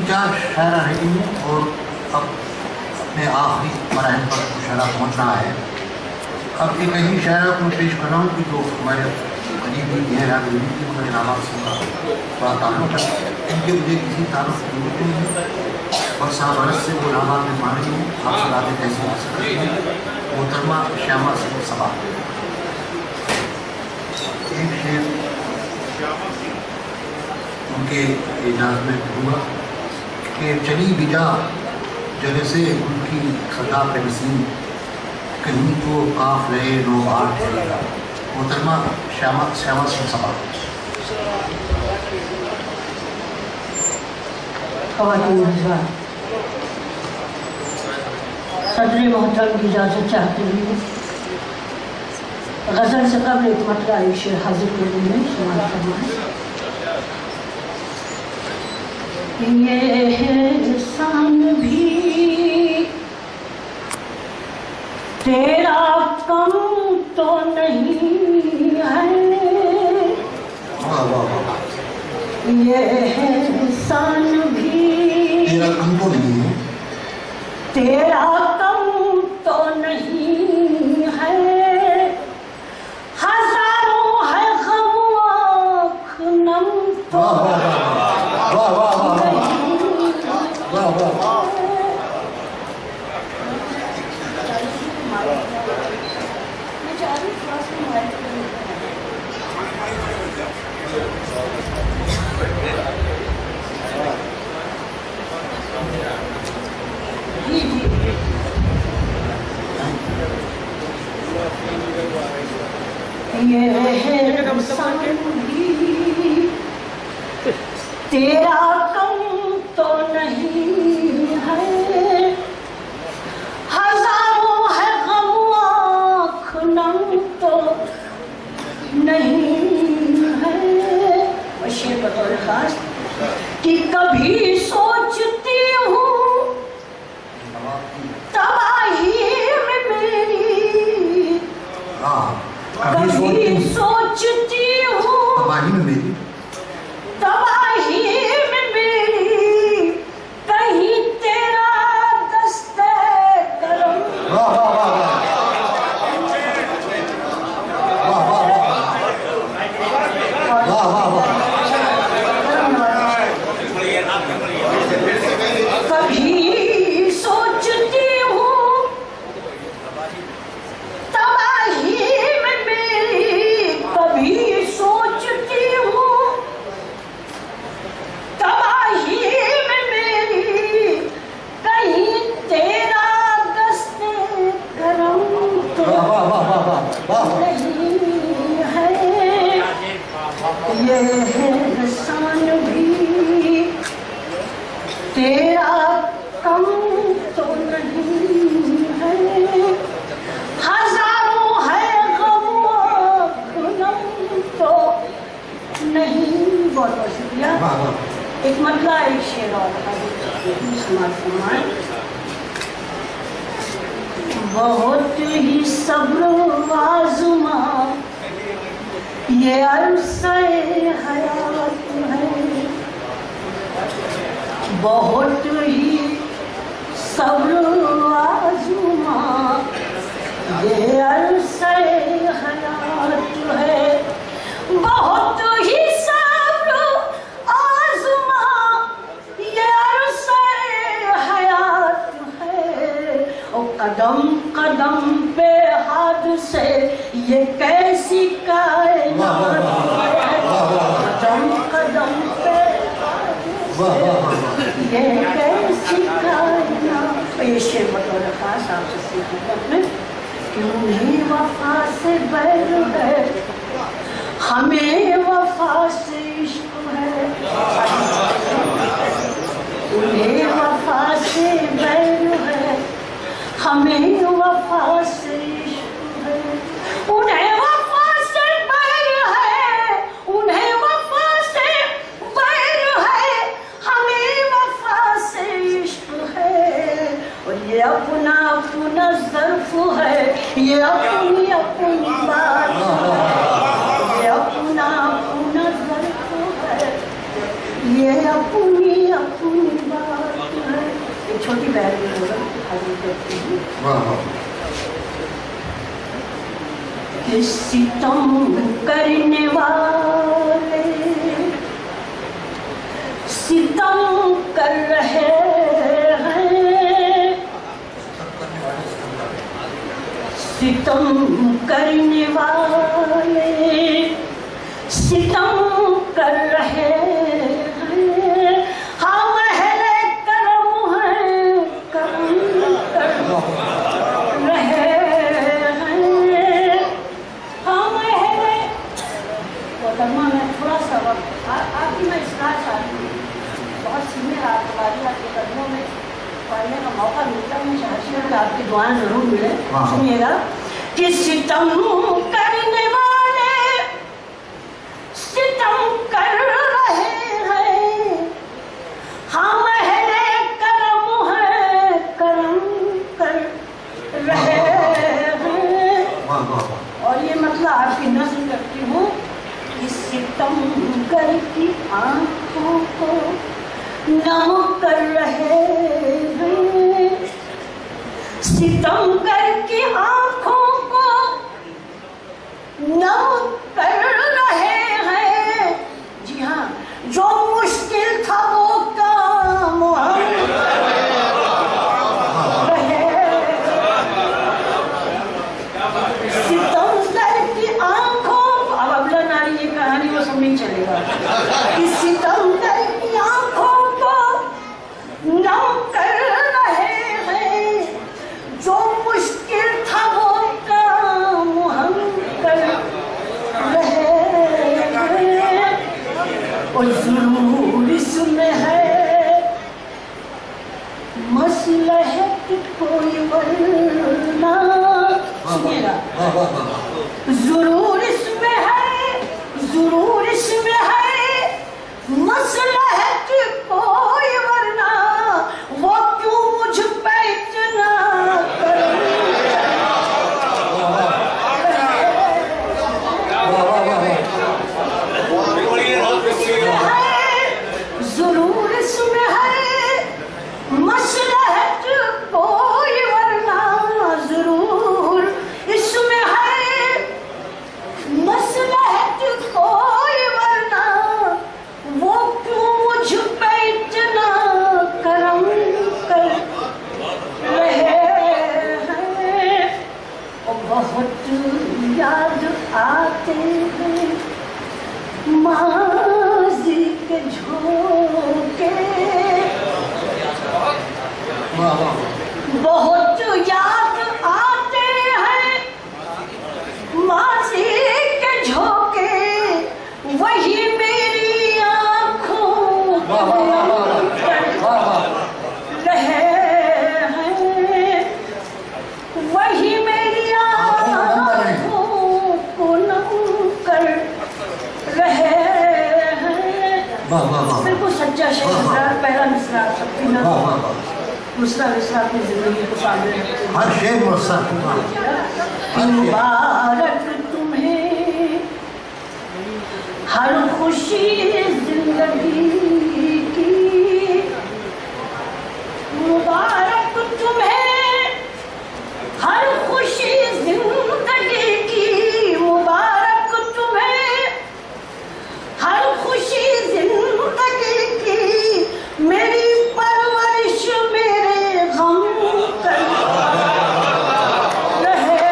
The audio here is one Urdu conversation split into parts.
4 شاعرہ رہی ہیں اور اب اپنے آخری مراحل پر شاعرہ پہنچ رہا ہے. اب ایک ایسی شاعرہ کو پیش کر رہا ہوں کہ جو ہمارے قریبی گہرا گزری کی ان انعامات سے بڑا تعلق ہے. ان کے مجھے کسی تعلق کی ضرورت نہیں ہے اور 7 برس سے وہ انعامات میں پا رہی ہوں. آپ سے باتیں کیسے حاصل کرتی ہیں. محترمہ شیامہ سنگھ صبا. ایک شعر ان کے اعجاز میں ہوا کہ چلی بجا جگہ سے ان کی خطا پہ نسیم کہیں تو قاف رہے نو بہار ٹھہرے گا. محترمہ شیامہ سنگھ صبا. خواتین حضرات، صدر محترم کی اجازت چاہتے ہوئے غزل سے قبل ایک مطلع ایک شعر حاضر کرنے میں سماعت فرمائیں. یہ احسان بھی تیرا کم تو نہیں ہے، یہ احسان بھی تیرا کم تو نہیں ہے، تیرا کم تو نہیں ہے، ہزاروں ہے غم آنکھ نم تو یہ احسان بھی تیرا کم تو نہیں ہے، ہزاروں ہے غم آنکھ نم تو نہیں ہے. شعر بطور خاص کہ کبھی سوچتی ہوں تباہی میں میری، کبھی سوچتی ہوں تباہی میں میری، تباہی میں میری، کہیں تیرا دست کرم کبھی سوچتی ہوں تباہی میں میری، کبھی سوچتی ہوں تباہی میں میری، کہیں تیرا دست کرم تو نہیں ہے. یہ احسان بھی تیرا کم تو نہیں ہے، ہزاروں ہے غم آنکھ نم تو نہیں. بہت بہت شکریہ. ایک مطلع ایک شعر اور سماعت فرمائیں. بہت ہی صبر و آزماں یہ عرصہ حیات ہے، بہت ہی صبر و آزماں یہ عرصہ حیات ہے، بہت ہی صبر و آزماں یہ عرصہ حیات ہے. اور قدم قدم پہ حادثے یہ کیسی کائنات ہے، قدم قدم پہ یہ کیسی کائنات. یہ شعر بطور خاص آپ سے خدمت میں کہ انہیں وفا سے بیر ہے، ہمیں وفا سے عشق ہے، انہیں وفا سے بیر ہے، ہمیں وفا سے عشق ہے. انہیں وفا سے بیر ہے، انہیں وفا سے بیر ہے، ہمیں وفا سے عشق ہے. اور یہ اپنا اپنا ظرف ہے، یہ اپنی اپنی بات ہے، یہ اپنا اپنا ظرف ہے، یہ اپنی اپنی بات ایک چھوٹی بہن کی ضرورت حاضر کرتی ہوں. کہ ستم کرنے والے ستم کر رہے ہیں، ستم کرنے والے ستم کر رہے ہیں، ہم اہل کرم ہیں، کرم کر رہے ہیں، ہم اہل. محترمہ میں تھوڑا سا وقت آپ کی میں اصلاح چاہتی ہوں. بہت سینئر آپ ہماری آپ کے قدموں میں پڑھنے کا موقع ملتا ہے. میں چاہتی ہوں کہ آپ کی دعائیں ضرور ملے. سنیے گا کہ ستم کرنے والے ستم کر رہے ہیں، ہم اہل کرم ہیں، کرم کر رہے ہیں. اور یہ مطلب آپ کی نظم کرتی ہوں کہ ستم کر کی آنکھوں کو نم کر رہے ہیں، ستم کر کی آنکھوں کو نم کر رہے ہیں. جی ہاں، جو مشکل تھا وہ کام ہم رہے. ستم کر کی آنکھوں کو اب ابلا ناری یہ کہانی وہ سب نہیں چلے گا. ستم کر کی آنکھوں نم کر رہے ہیں، جو مشکل تھا وہ کام ہم کر رہے ہیں. اور ضرور اس میں ہے مصلحت کوئی ورنہ. سنیے گا، ضرور اس میں ہے، ضرور اس میں ہے مصلحت کوئی ورنہ، وہ کیوں مجھ پہ اتنا ضرور اس میں ہے مصلحت کوئی ورنہ، ضرور اس میں ہے مصلحت کوئی ورنہ، وہ کیوں مجھ پہ اتنا کرم کر رہے ہیں. اور بہت یاد آتے ہیں ماضی کے جھونکے، بہت یاد آتے ہیں ماضی کے جھونکے، وہی میری آنکھوں رہے ہیں، وہی میری آنکھوں کو نم کر رہے ہیں. بالکل سچا شعر. پہلا مصرع سب کی نظم، دوسرا مصرع اپنی زندگی کو سامنے رکھتے ہیں. ہر شعر مصرع. مبارک تمہیں ہر خوشی زندگی کی، مبارک تمہیں ہر خوشی زندگی کی، مبارک تمہیں ہر خوشی زندگی کی، میری پرورش میرے غم کر رہے.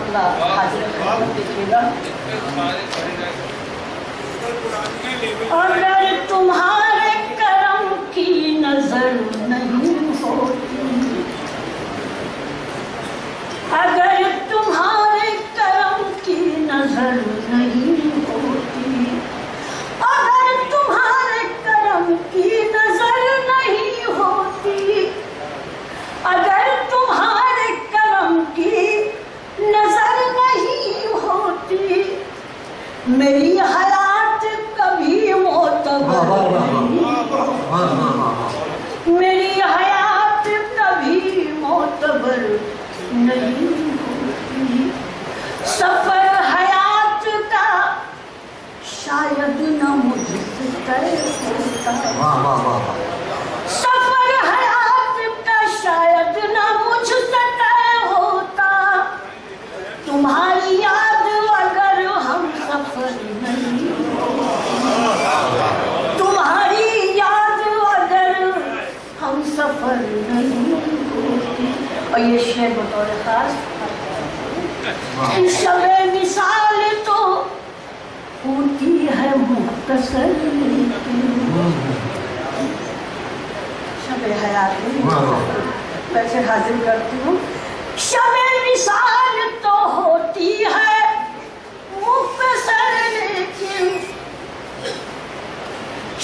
اللہ حاضر خدمت دیکھیے گا. اگر تمہارے کرم کی نظر نہیں ہوتی، اگر تمہارے کرم کی نظر نہیں ہوتی، اگر تمہارے کرم کی نظر نہیں ہوتی، اگر تمہارے کرم کی نظر نہیں ہوتی، میری حیات کبھی معتبر میری حیات کبھی معتبر نہیں ہوتی. سفر حیات کا شاید نہ مجھ سے طے ہوتا، سفر حیات کا شاید نہ مجھ سے طے ہوتا. تمہاری یاد اگر ہم سفر نہیں ہوتی، تمہاری یاد اگر ہم سفر نہیں ہوتی. اور یہ شعر بطور خاص شب مثال تو ہوتی ہے مختصر، شب حیات میں سے حاضر کرتی ہوں. شب مثال تو ہوتی ہے مختصر، لیکن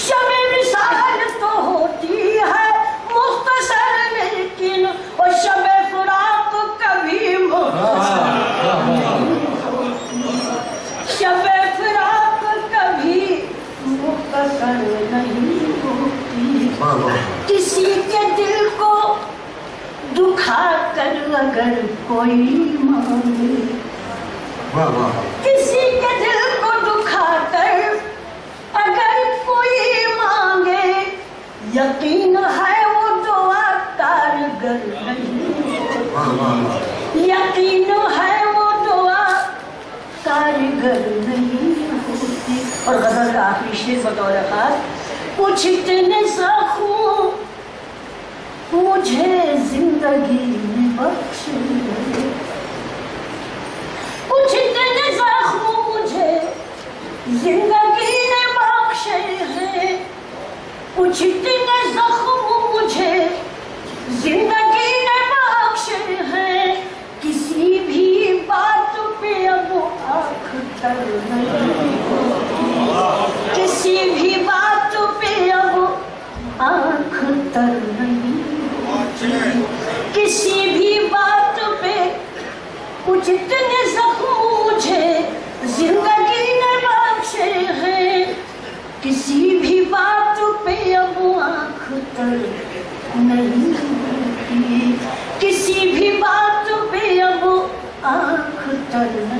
شب مثال تو ہوتی ہے مختصر، لیکن اور شب فراق کبھی مختصر نہیں ہوتی، شب فراق کبھی مختصر نہیں ہوتی. کسی کے دل کو دکھا کر اگر کوئی مانگے، کسی کے دل کو دکھا کر اگر کوئی مانگے، یقین ہے وہ دعا کارگر نہیں ہوتی، یقین ہے وہ دعا کارگر نہیں ہوتی. اور غزل کا آخری شعر بطور خاص، کچھ اتنے زخموں مجھے زندگی نے بخشے، کچھ اتنے زخم مجھے زندگی نے بخشے ہیں، کچھ اتنے زخم مجھے زندگی نے بخشے ہیں. کسی بھی بات پہ اب آنکھ تر نہیں ہوتی، کسی بھی بات پہ اب آنکھ تر نہیں ہوتی، کسی بھی بات پہ. کچھ اتنے زخم مجھے زندگی نے بخشے ہیں، کسی بھی بات پہ اب آنکھ تر نہیں ہوتی، کسی بھی بات پہ اب آنکھ تر